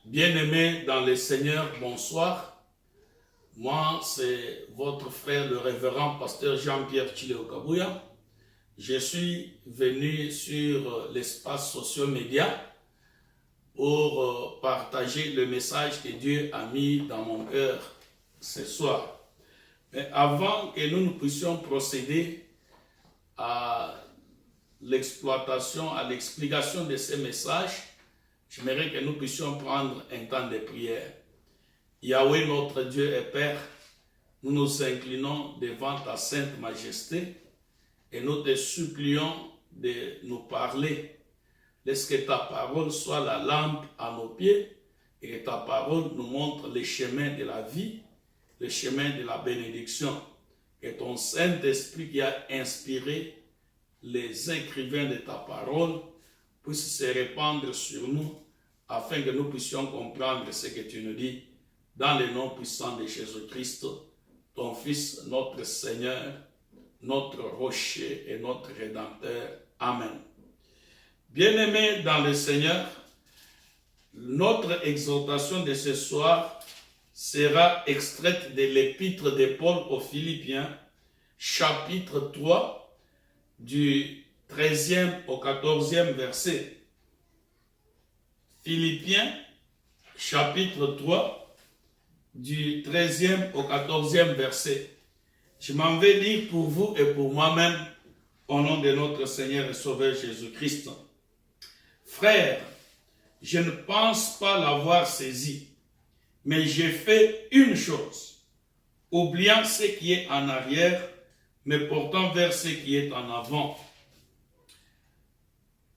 Bien-aimés dans le Seigneur, bonsoir. Moi, c'est votre frère, le révérend pasteur Jean-Pierre Chileo Kabouya. Je suis venu sur l'espace social-média pour partager le message que Dieu a mis dans mon cœur ce soir. Mais avant que nous puissions procéder à l'exploitation, à l'explication de ces messages, j'aimerais que nous puissions prendre un temps de prière. Yahweh, notre Dieu et Père, nous nous inclinons devant ta sainte majesté et nous te supplions de nous parler. Laisse que ta parole soit la lampe à nos pieds et que ta parole nous montre les chemins de la vie, le chemin de la bénédiction. Que ton Saint-Esprit qui a inspiré les écrivains de ta parole puisse se répandre sur nous afin que nous puissions comprendre ce que tu nous dis dans le nom puissant de Jésus-Christ, ton Fils, notre Seigneur, notre rocher et notre Rédempteur. Amen. Bien-aimés dans le Seigneur, notre exhortation de ce soir sera extraite de l'épître de Paul aux Philippiens, chapitre 3, du 13e au 14e verset. Philippiens, chapitre 3, du 13e au 14e verset. Je m'en vais lire pour vous et pour moi-même, au nom de notre Seigneur et Sauveur Jésus-Christ. Frères, je ne pense pas l'avoir saisi, mais j'ai fait une chose, oubliant ce qui est en arrière, mais portant vers ce qui est en avant.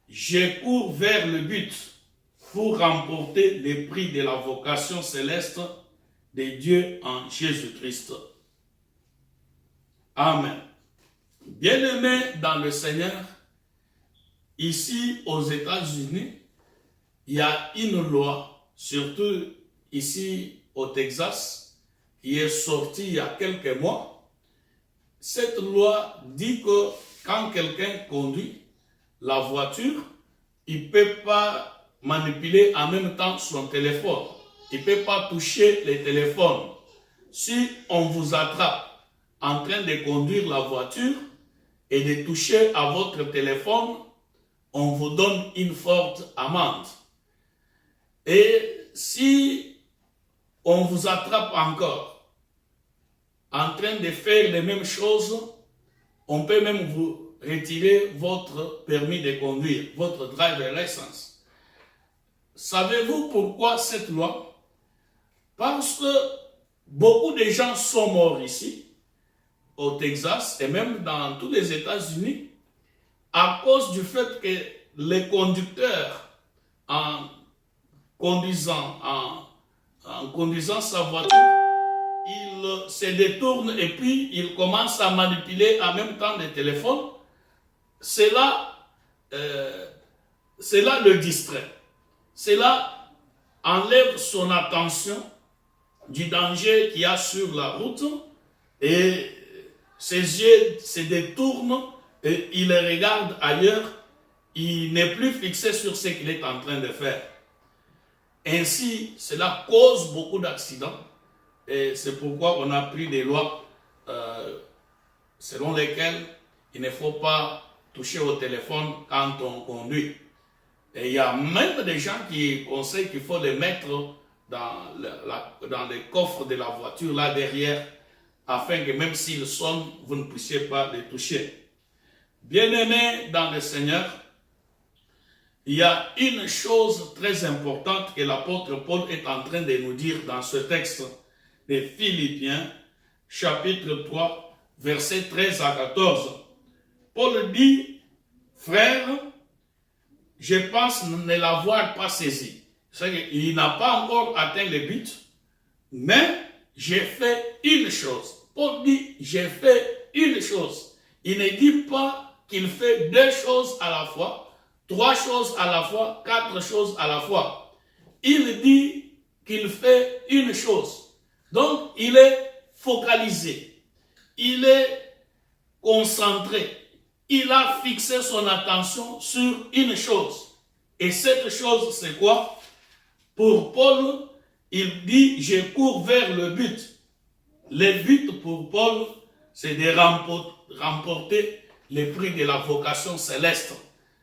Je cours vers le but pour remporter le prix de la vocation céleste de Dieu en Jésus-Christ. Amen. Bien-aimés dans le Seigneur, ici aux États-Unis, il y a une loi, surtout ici au Texas, qui est sortie il y a quelques mois. Cette loi dit que quand quelqu'un conduit la voiture, il ne peut pas manipuler en même temps son téléphone. Il ne peut pas toucher le téléphone. Si on vous attrape en train de conduire la voiture et de toucher à votre téléphone, on vous donne une forte amende. Et si on vous attrape encore en train de faire les mêmes choses, on peut même vous retirer votre permis de conduire, votre driver license. Savez-vous pourquoi cette loi? Parce que beaucoup de gens sont morts ici, au Texas et même dans tous les États-Unis, à cause du fait que les conducteurs, en conduisant sa voiture, ils se détournent et puis ils commencent à manipuler en même temps les téléphones. Cela le distrait. Cela enlève son attention du danger qu'il y a sur la route et ses yeux se détournent et il regarde ailleurs. Il n'est plus fixé sur ce qu'il est en train de faire. Ainsi, cela cause beaucoup d'accidents et c'est pourquoi on a pris des lois selon lesquelles il ne faut pas toucher au téléphone quand on conduit. Et il y a même des gens qui conseillent qu'il faut les mettre dans les coffres de la voiture là derrière, afin que même s'ils sonnent, vous ne puissiez pas les toucher. Bien-aimés dans le Seigneur, il y a une chose très importante que l'apôtre Paul est en train de nous dire dans ce texte de Philippiens, chapitre 3, versets 13 à 14. Paul dit, frères, je pense ne l'avoir pas saisi. Il n'a pas encore atteint le but, mais j'ai fait une chose. Paul dit, j'ai fait une chose. Il ne dit pas qu'il fait deux choses à la fois, trois choses à la fois, quatre choses à la fois. Il dit qu'il fait une chose. Donc, il est focalisé. Il est concentré. Il a fixé son attention sur une chose. Et cette chose, c'est quoi? Pour Paul, il dit, je cours vers le but. Le but pour Paul, c'est de remporter le prix de la vocation céleste,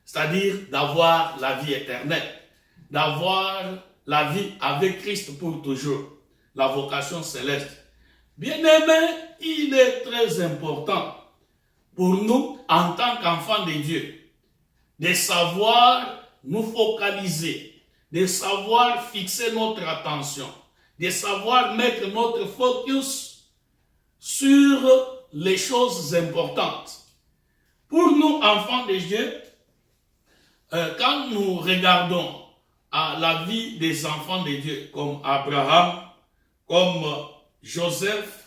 c'est-à-dire d'avoir la vie éternelle, d'avoir la vie avec Christ pour toujours, la vocation céleste. Bien-aimé, il est très important pour nous, en tant qu'enfants de Dieu, de savoir nous focaliser, de savoir fixer notre attention, de savoir mettre notre focus sur les choses importantes. Pour nous, enfants de Dieu, quand nous regardons à la vie des enfants de Dieu, comme Abraham, comme Joseph,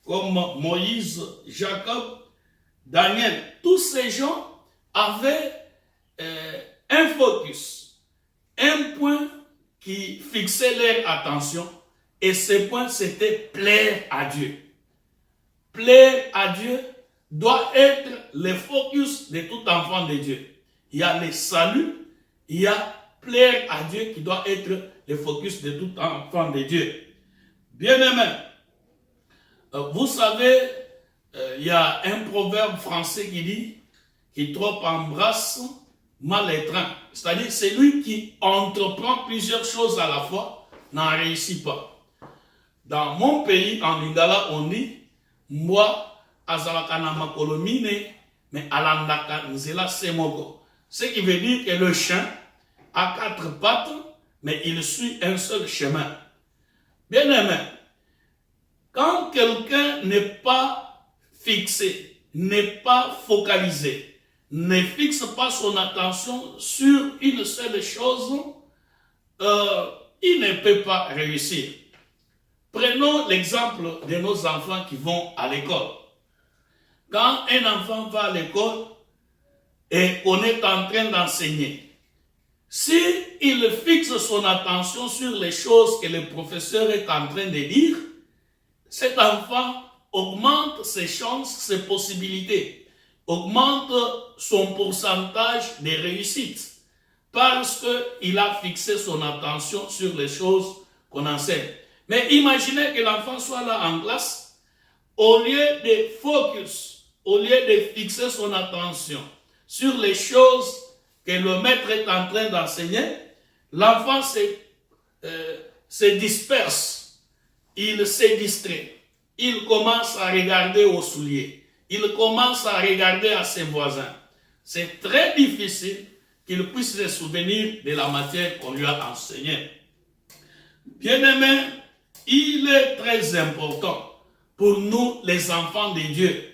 comme Moïse, Jacob, Daniel, tous ces gens avaient un focus, un point qui fixait leur attention, et ce point, c'était plaire à Dieu. Plaire à Dieu doit être le focus de tout enfant de Dieu. Il y a le salut, il y a plaire à Dieu qui doit être le focus de tout enfant de Dieu. Bien-aimé, vous savez, il y a un proverbe français qui dit « qui trop embrasse, mal étreint ». C'est-à-dire, celui qui entreprend plusieurs choses à la fois n'en réussit pas. Dans mon pays, en Lingala, on dit « moi, azalaka na makolo mine, mais alandaka nzela semogo ». Ce qui veut dire que le chien a 4 pattes, mais il suit un seul chemin. Bien-aimé, quand quelqu'un n'est pas fixé, n'est pas focalisé, ne fixe pas son attention sur une seule chose, il ne peut pas réussir. Prenons l'exemple de nos enfants qui vont à l'école. Quand un enfant va à l'école et on est en train d'enseigner, s'il fixe son attention sur les choses que le professeur est en train de dire, cet enfant augmente ses chances, ses possibilités, augmente son pourcentage de réussite parce qu'il a fixé son attention sur les choses qu'on enseigne. Mais imaginez que l'enfant soit là en classe, au lieu de focus, au lieu de fixer son attention sur les choses que le maître est en train d'enseigner, l'enfant se disperse, il se distrait, il commence à regarder aux souliers, il commence à regarder à ses voisins. C'est très difficile qu'il puisse se souvenir de la matière qu'on lui a enseignée. Bien-aimés, il est très important pour nous, les enfants de Dieu,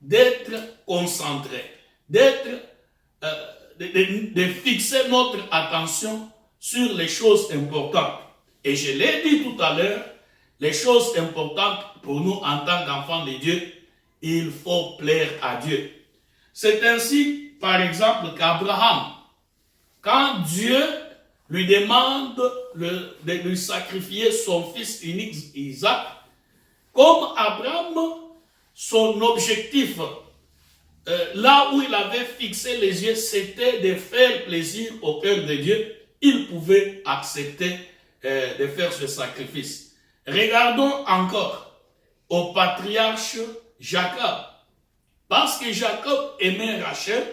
d'être concentrés, de fixer notre attention sur les choses importantes. Et je l'ai dit tout à l'heure, les choses importantes pour nous en tant qu'enfants de Dieu, il faut plaire à Dieu. C'est ainsi, par exemple, qu'Abraham, quand Dieu lui demande de lui sacrifier son fils unique Isaac, comme Abraham, son objectif, là où il avait fixé les yeux, c'était de faire plaisir au cœur de Dieu, il pouvait accepter de faire ce sacrifice. Regardons encore au patriarche Jacob. Parce que Jacob aimait Rachel,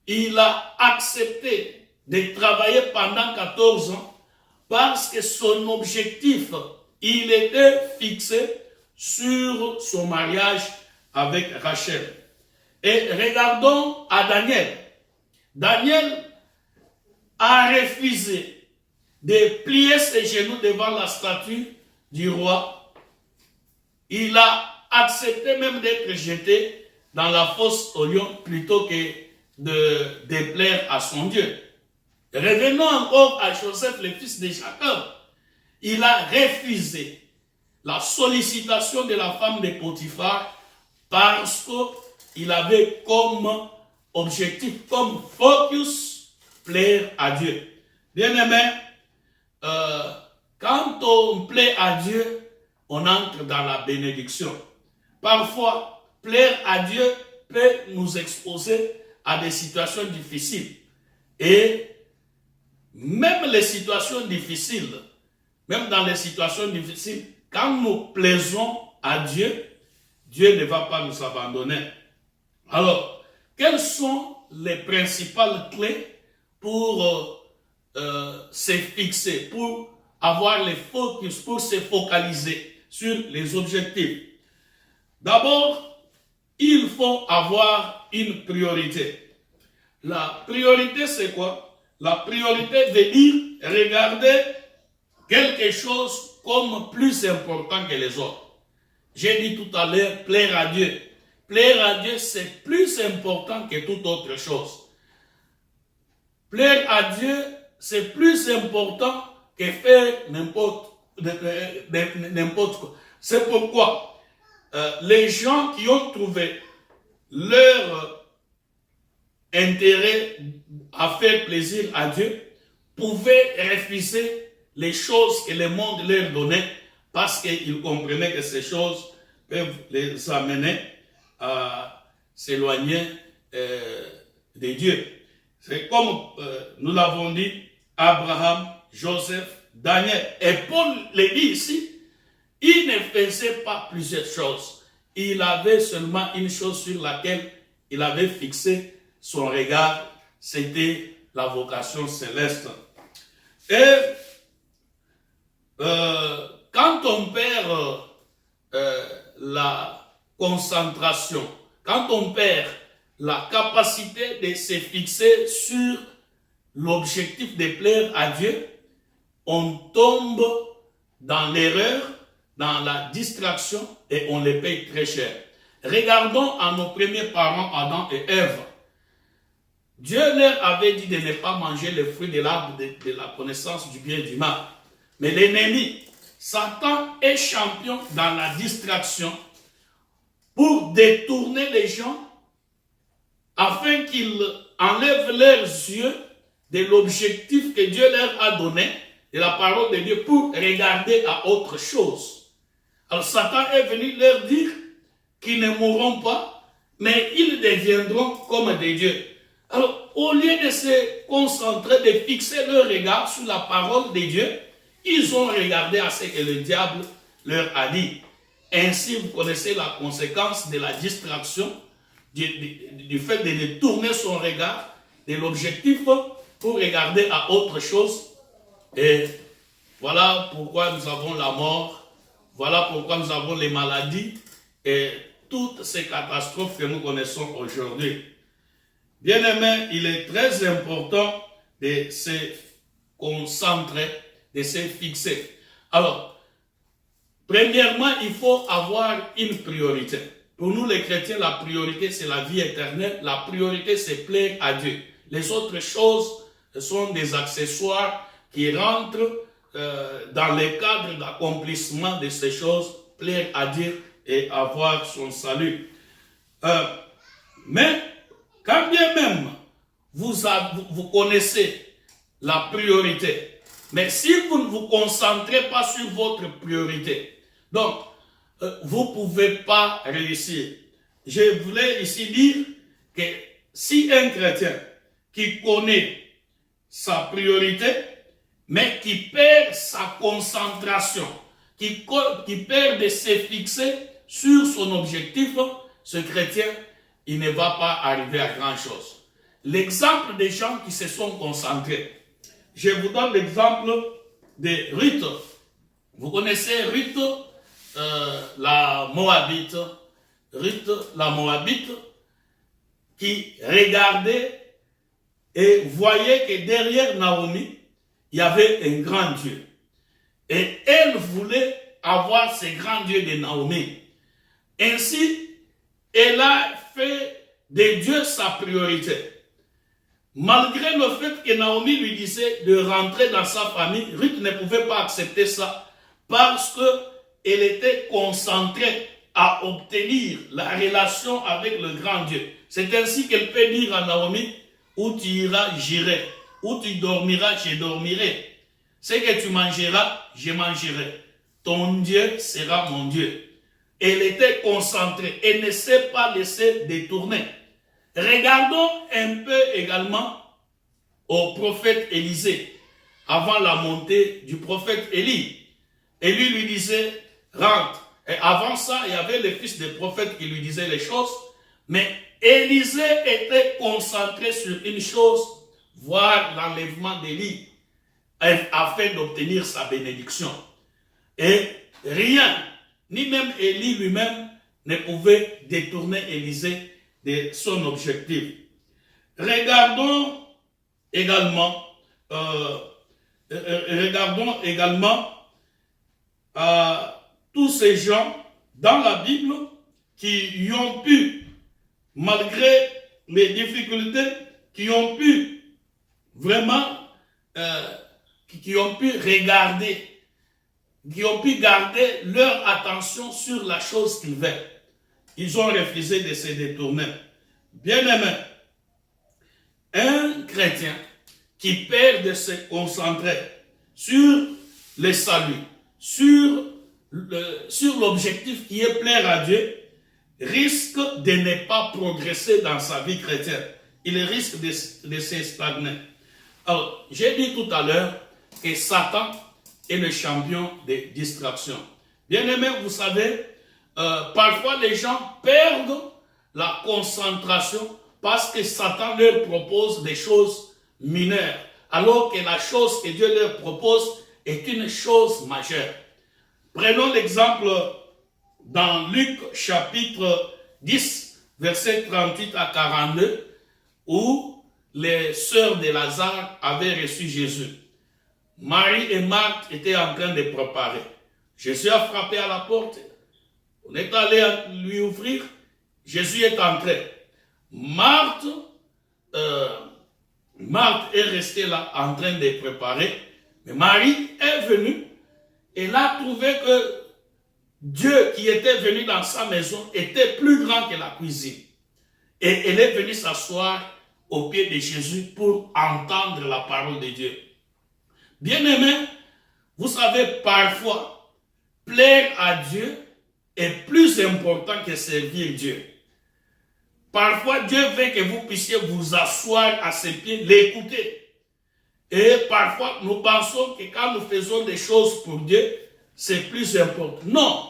il a accepté de travailler pendant 14 ans parce que son objectif, il était fixé sur son mariage avec Rachel. Et regardons à Daniel. Daniel a refusé de plier ses genoux devant la statue du roi. Il a accepté même d'être jeté dans la fosse au lion plutôt que de déplaire à son Dieu. Revenons encore à Joseph, le fils de Jacob. Il a refusé la sollicitation de la femme de Potiphar parce qu'il avait comme objectif, comme focus, plaire à Dieu. Bien-aimé, quand on plaît à Dieu, on entre dans la bénédiction. Parfois, plaire à Dieu peut nous exposer à des situations difficiles. même les situations difficiles, même dans les situations difficiles, quand nous plaisons à Dieu, Dieu ne va pas nous abandonner. Alors, quelles sont les principales clés pour se fixer, pour avoir les focus, pour se focaliser sur les objectifs? D'abord, il faut avoir une priorité. La priorité, c'est quoi? La priorité veut dire regarder quelque chose comme plus important que les autres. J'ai dit tout à l'heure, plaire à Dieu. Plaire à Dieu, c'est plus important que toute autre chose. Plaire à Dieu, c'est plus important que faire n'importe quoi. C'est pourquoi les gens qui ont trouvé leur intérêt à faire plaisir à Dieu pouvaient refuser les choses que le monde leur donnait parce qu'ils comprenaient que ces choses peuvent les amener à s'éloigner de Dieu. C'est comme nous l'avons dit, Abraham, Joseph, Daniel. Et Paul le dit ici, il ne faisait pas plusieurs choses. Il avait seulement une chose sur laquelle il avait fixé son regard, c'était la vocation céleste. Et quand on perd la concentration, quand on perd la capacité de se fixer sur l'objectif de plaire à Dieu, on tombe dans l'erreur, dans la distraction et on les paye très cher. Regardons à nos premiers parents, Adam et Ève. Dieu leur avait dit de ne pas manger le fruit de l'arbre de la connaissance du bien et du mal. Mais l'ennemi, Satan, est champion dans la distraction pour détourner les gens afin qu'ils enlèvent leurs yeux de l'objectif que Dieu leur a donné, de la parole de Dieu, pour regarder à autre chose. Alors Satan est venu leur dire qu'ils ne mourront pas, mais ils deviendront comme des dieux. Alors, au lieu de se concentrer, de fixer leur regard sur la parole de Dieu, ils ont regardé à ce que le diable leur a dit. Ainsi, vous connaissez la conséquence de la distraction, du fait de détourner son regard de l'objectif pour regarder à autre chose. Et voilà pourquoi nous avons la mort, voilà pourquoi nous avons les maladies et toutes ces catastrophes que nous connaissons aujourd'hui. Bien-aimés, il est très important de se concentrer, de se fixer. Alors, premièrement, il faut avoir une priorité. Pour nous les chrétiens, la priorité c'est la vie éternelle, la priorité c'est plaire à Dieu. Les autres choses sont des accessoires qui rentrent dans le cadre d'accomplissement de ces choses, plaire à Dieu et avoir son salut. Mais, quand bien même vous connaissez la priorité, mais si vous ne vous concentrez pas sur votre priorité, donc vous ne pouvez pas réussir. Je voulais ici dire que si un chrétien qui connaît sa priorité, mais qui perd sa concentration, qui perd de se fixer sur son objectif, ce chrétien, il ne va pas arriver à grand chose. L'exemple des gens qui se sont concentrés. Je vous donne l'exemple de Ruth. Vous connaissez Ruth, la Moabite. Ruth, la Moabite, qui regardait et voyait que derrière Naomi, il y avait un grand Dieu. Et elle voulait avoir ce grand Dieu de Naomi. Ainsi, elle a fait de Dieu sa priorité. Malgré le fait que Naomi lui disait de rentrer dans sa famille, Ruth ne pouvait pas accepter ça parce qu'elle était concentrée à obtenir la relation avec le grand Dieu. C'est ainsi qu'elle peut dire à Naomi, où tu iras, j'irai. Où tu dormiras, je dormirai. Ce que tu mangeras, je mangerai. Ton Dieu sera mon Dieu. Elle était concentrée. Elle ne s'est pas laissée détourner. Regardons un peu également au prophète Élisée. avant la montée du prophète Élie. Élie lui disait, rentre. Et avant ça, il y avait les fils des prophètes qui lui disaient les choses. Mais Élisée était concentré sur une chose, voir l'enlèvement d'Élie, afin d'obtenir sa bénédiction. Et rien, ni même Élie lui-même, ne pouvait détourner Élisée de son objectif. Regardons également tous ces gens dans la Bible qui ont pu, malgré les difficultés, qui ont pu vraiment, qui ont pu regarder, qui ont pu garder leur attention sur la chose qu'ils veulent. Ils ont refusé de se détourner. Bien-aimé, un chrétien qui perd de se concentrer sur le salut, sur l'objectif qui est plaire à Dieu, risque de ne pas progresser dans sa vie chrétienne. Il risque de se stagner. Alors, j'ai dit tout à l'heure que Satan est le champion des distractions. Bien-aimés, vous savez, parfois les gens perdent la concentration parce que Satan leur propose des choses mineures, alors que la chose que Dieu leur propose est une chose majeure. Prenons l'exemple dans Luc chapitre 10, versets 38 à 42, où les sœurs de Lazare avaient reçu Jésus. Marie et Marthe étaient en train de préparer. Jésus a frappé à la porte. On est allé lui ouvrir. Jésus est entré. Marthe est restée là en train de préparer. Mais Marie est venue. Elle a trouvé que Dieu qui était venu dans sa maison était plus grand que la cuisine. Et elle est venue s'asseoir au pied de Jésus pour entendre la parole de Dieu. Bien-aimés, vous savez, parfois, plaire à Dieu est plus important que servir Dieu. Parfois, Dieu veut que vous puissiez vous asseoir à ses pieds, l'écouter. Et parfois, nous pensons que quand nous faisons des choses pour Dieu, c'est plus important. Non,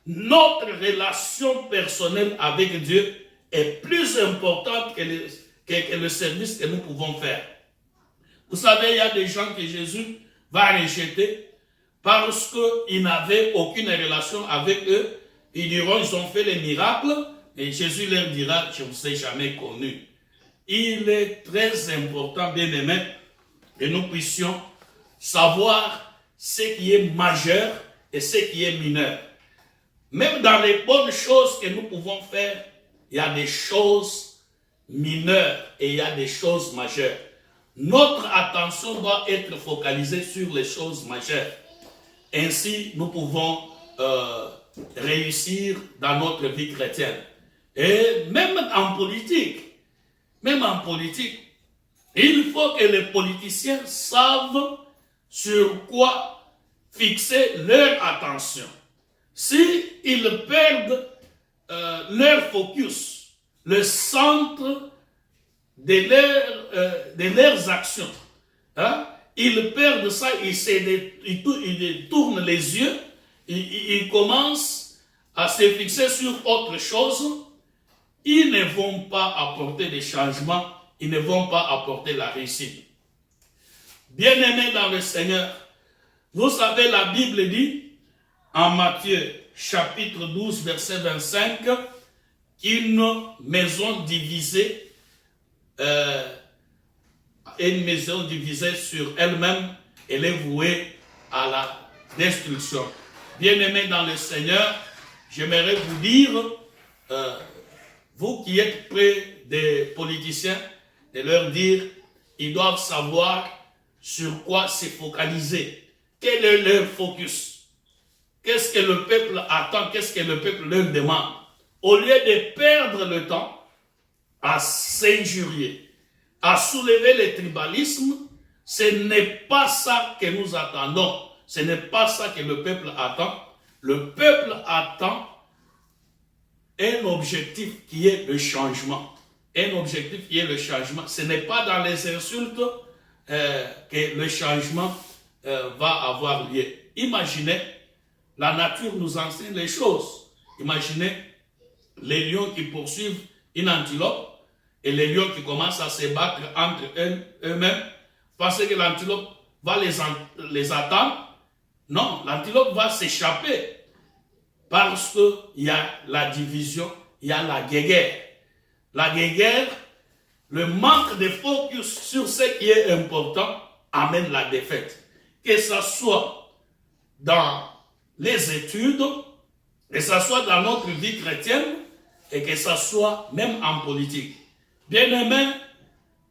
notre relation personnelle avec Dieu est plus importante que le service que nous pouvons faire. Vous savez, il y a des gens que Jésus va rejeter parce qu'ils n'avaient aucune relation avec eux. Ils diront, ils ont fait les miracles, et Jésus leur dira, je ne vous ai jamais connu. Il est très important, bien aimé, que nous puissions savoir ce qui est majeur et ce qui est mineur. Même dans les bonnes choses que nous pouvons faire, il y a des choses mineures et il y a des choses majeures. Notre attention doit être focalisée sur les choses majeures. Ainsi, nous pouvons réussir dans notre vie chrétienne. Et même en politique, il faut que les politiciens savent sur quoi fixer leur attention. S'ils perdent leur focus, le centre de leurs actions, hein, ils perdent ça, ils tournent les yeux, ils commencent à se fixer sur autre chose, ils ne vont pas apporter des changements, ils ne vont pas apporter la réussite. Bien-aimés dans le Seigneur, vous savez, la Bible dit, en Matthieu chapitre 12, verset 25, qu'une maison divisée, sur elle-même, elle est vouée à la destruction. Bien-aimés dans le Seigneur, j'aimerais vous dire, vous qui êtes près des politiciens, de leur dire, ils doivent savoir sur quoi se focaliser. Quel est leur focus? Qu'est-ce que le peuple attend? Qu'est-ce que le peuple leur demande? Au lieu de perdre le temps à s'injurier, à soulever le tribalisme, ce n'est pas ça que nous attendons. Ce n'est pas ça que le peuple attend. Le peuple attend un objectif qui est le changement. Un objectif qui est le changement. Ce n'est pas dans les insultes que le changement va avoir lieu. Imaginez, la nature nous enseigne les choses. Imaginez les lions qui poursuivent une antilope et les lions qui commencent à se battre entre eux-mêmes parce que l'antilope va les attendre. Non, l'antilope va s'échapper parce qu'il y a la division, il y a la guéguerre. La guéguerre, le manque de focus sur ce qui est important amène la défaite. Que ce soit dans les études, que ce soit dans notre vie chrétienne et que ce soit même en politique. Bien-aimés,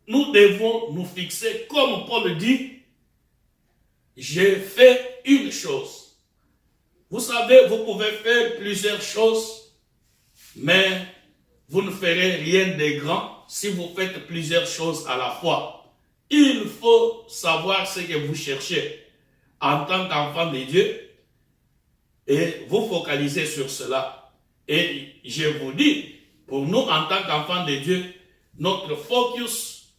nous devons nous fixer, comme Paul dit, j'ai fait une chose. Vous savez, vous pouvez faire plusieurs choses, mais vous ne ferez rien de grand si vous faites plusieurs choses à la fois. Il faut savoir ce que vous cherchez en tant qu'enfant de Dieu et vous focaliser sur cela. Et je vous dis, pour nous en tant qu'enfants de Dieu, notre focus,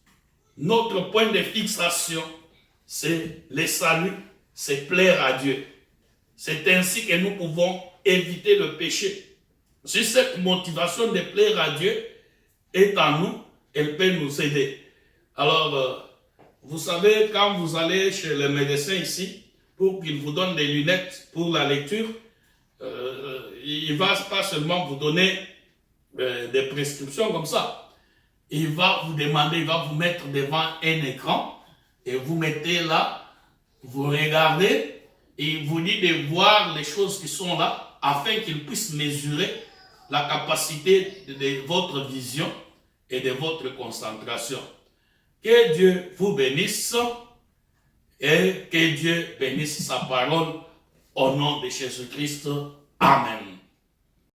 notre point de fixation, c'est le salut, c'est plaire à Dieu. C'est ainsi que nous pouvons éviter le péché. Si cette motivation de plaire à Dieu est en nous, elle peut nous aider. Alors, vous savez, quand vous allez chez le médecin ici, pour qu'il vous donne des lunettes pour la lecture, il ne va pas seulement vous donner des prescriptions comme ça. Il va vous demander, il va vous mettre devant un écran et vous mettez là, vous regardez et il vous dit de voir les choses qui sont là afin qu'il puisse mesurer la capacité de votre vision et de votre concentration. Que Dieu vous bénisse et que Dieu bénisse sa parole au nom de Jésus-Christ. Amen.